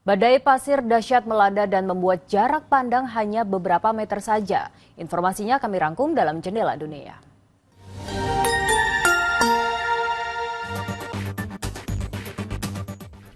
Badai pasir dahsyat melanda dan membuat jarak pandang hanya beberapa meter saja. Informasinya kami rangkum dalam Jendela Dunia.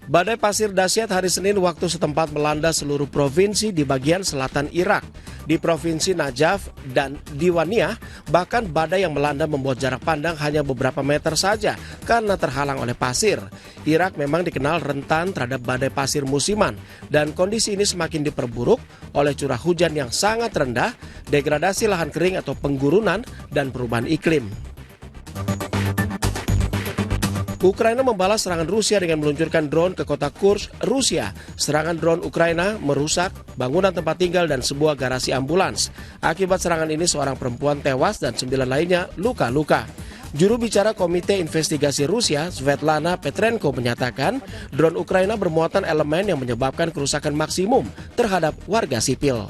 Badai pasir dahsyat hari Senin waktu setempat melanda seluruh provinsi di bagian selatan Irak. Di provinsi Najaf dan Diwaniyah, bahkan badai yang melanda membuat jarak pandang hanya beberapa meter saja karena terhalang oleh pasir. Irak memang dikenal rentan terhadap badai pasir musiman dan kondisi ini semakin diperburuk oleh curah hujan yang sangat rendah, degradasi lahan kering atau penggurunan, dan perubahan iklim. Ukraina membalas serangan Rusia dengan meluncurkan drone ke kota Kursk, Rusia. Serangan drone Ukraina merusak bangunan tempat tinggal dan sebuah garasi ambulans. Akibat serangan ini seorang perempuan tewas dan 9 lainnya luka-luka. Juru bicara Komite Investigasi Rusia, Svetlana Petrenko, menyatakan drone Ukraina bermuatan elemen yang menyebabkan kerusakan maksimum terhadap warga sipil.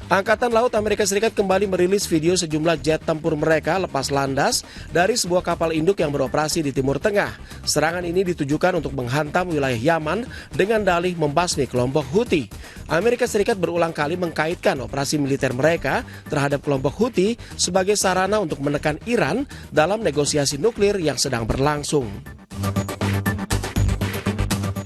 Angkatan Laut Amerika Serikat kembali merilis video sejumlah jet tempur mereka lepas landas dari sebuah kapal induk yang beroperasi di Timur Tengah. Serangan ini ditujukan untuk menghantam wilayah Yaman dengan dalih membasmi kelompok Houthi. Amerika Serikat berulang kali mengkaitkan operasi militer mereka terhadap kelompok Houthi sebagai sarana untuk menekan Iran dalam negosiasi nuklir yang sedang berlangsung.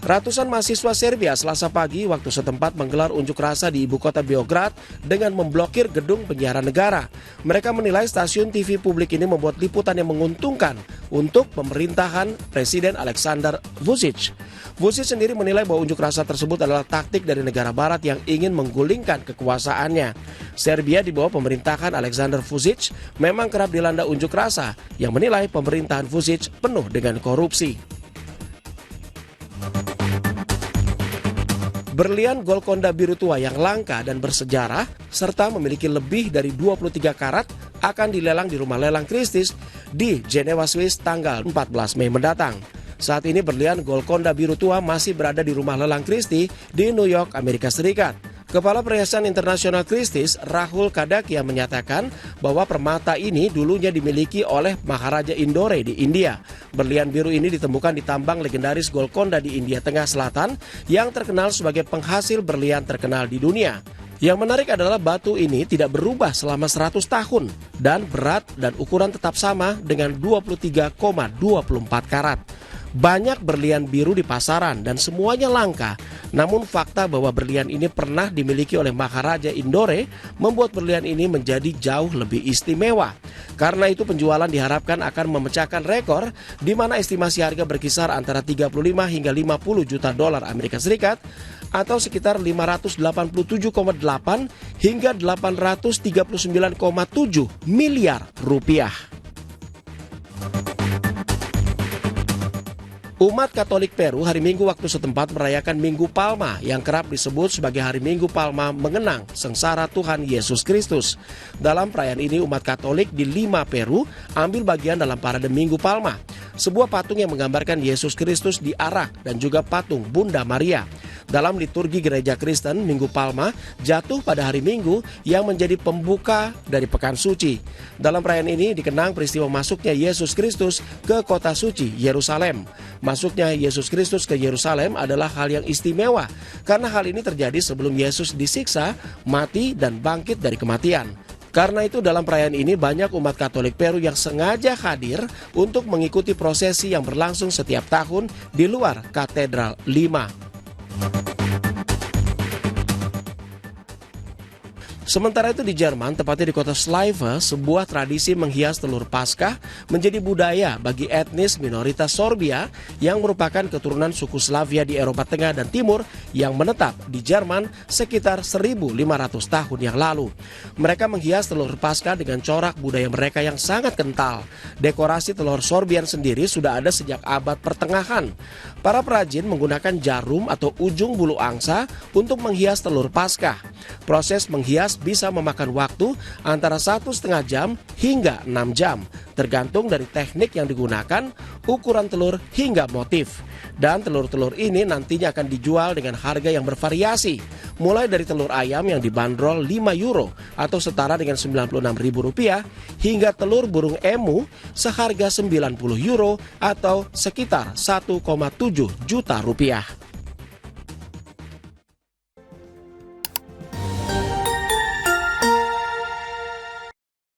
Ratusan mahasiswa Serbia Selasa pagi waktu setempat menggelar unjuk rasa di ibu kota Beograd dengan memblokir gedung penyiaran negara. Mereka menilai stasiun TV publik ini membuat liputan yang menguntungkan untuk pemerintahan Presiden Aleksandar Vučić. Vučić sendiri menilai bahwa unjuk rasa tersebut adalah taktik dari negara barat yang ingin menggulingkan kekuasaannya. Serbia di bawah pemerintahan Aleksandar Vučić memang kerap dilanda unjuk rasa yang menilai pemerintahan Vučić penuh dengan korupsi. Berlian Golconda biru tua yang langka dan bersejarah serta memiliki lebih dari 23 karat akan dilelang di rumah lelang Christie's di Jenewa, Swiss tanggal 14 Mei mendatang. Saat ini berlian Golconda biru tua masih berada di rumah lelang Christie di New York, Amerika Serikat. Kepala Perhiasan Internasional Christie's, Rahul Kadakia, menyatakan bahwa permata ini dulunya dimiliki oleh Maharaja Indore di India. Berlian biru ini ditemukan di tambang legendaris Golconda di India Tengah Selatan yang terkenal sebagai penghasil berlian terkenal di dunia. Yang menarik adalah batu ini tidak berubah selama 100 tahun dan berat dan ukuran tetap sama dengan 23,24 karat. Banyak berlian biru di pasaran dan semuanya langka. Namun fakta bahwa berlian ini pernah dimiliki oleh Maharaja Indore membuat berlian ini menjadi jauh lebih istimewa. Karena itu penjualan diharapkan akan memecahkan rekor di mana estimasi harga berkisar antara 35 hingga 50 juta dolar Amerika Serikat atau sekitar 587,8 hingga 839,7 miliar rupiah. Umat Katolik Peru hari Minggu waktu setempat merayakan Minggu Palma yang kerap disebut sebagai Hari Minggu Palma mengenang sengsara Tuhan Yesus Kristus. Dalam perayaan ini umat Katolik di Lima, Peru ambil bagian dalam parade Minggu Palma. Sebuah patung yang menggambarkan Yesus Kristus diarak dan juga patung Bunda Maria. Dalam liturgi gereja Kristen, Minggu Palma jatuh pada hari Minggu yang menjadi pembuka dari Pekan Suci. Dalam perayaan ini dikenang peristiwa masuknya Yesus Kristus ke kota suci, Yerusalem. Masuknya Yesus Kristus ke Yerusalem adalah hal yang istimewa karena hal ini terjadi sebelum Yesus disiksa, mati, dan bangkit dari kematian. Karena itu dalam perayaan ini banyak umat Katolik Peru yang sengaja hadir untuk mengikuti prosesi yang berlangsung setiap tahun di luar Katedral Lima. Sementara itu di Jerman, tepatnya di kota Schleife, sebuah tradisi menghias telur Paskah menjadi budaya bagi etnis minoritas Sorbia yang merupakan keturunan suku Slavia di Eropa Tengah dan Timur yang menetap di Jerman sekitar 1.500 tahun yang lalu. Mereka menghias telur Paskah dengan corak budaya mereka yang sangat kental. Dekorasi telur Sorbian sendiri sudah ada sejak abad pertengahan. Para perajin menggunakan jarum atau ujung bulu angsa untuk menghias telur Paskah. Proses menghias bisa memakan waktu antara 1,5 jam hingga 6 jam, tergantung dari teknik yang digunakan, ukuran telur hingga motif. Dan telur-telur ini nantinya akan dijual dengan harga yang bervariasi, mulai dari telur ayam yang dibanderol 5 euro atau setara dengan Rp96.000 hingga telur burung emu seharga 90 euro atau sekitar 1,7 juta rupiah.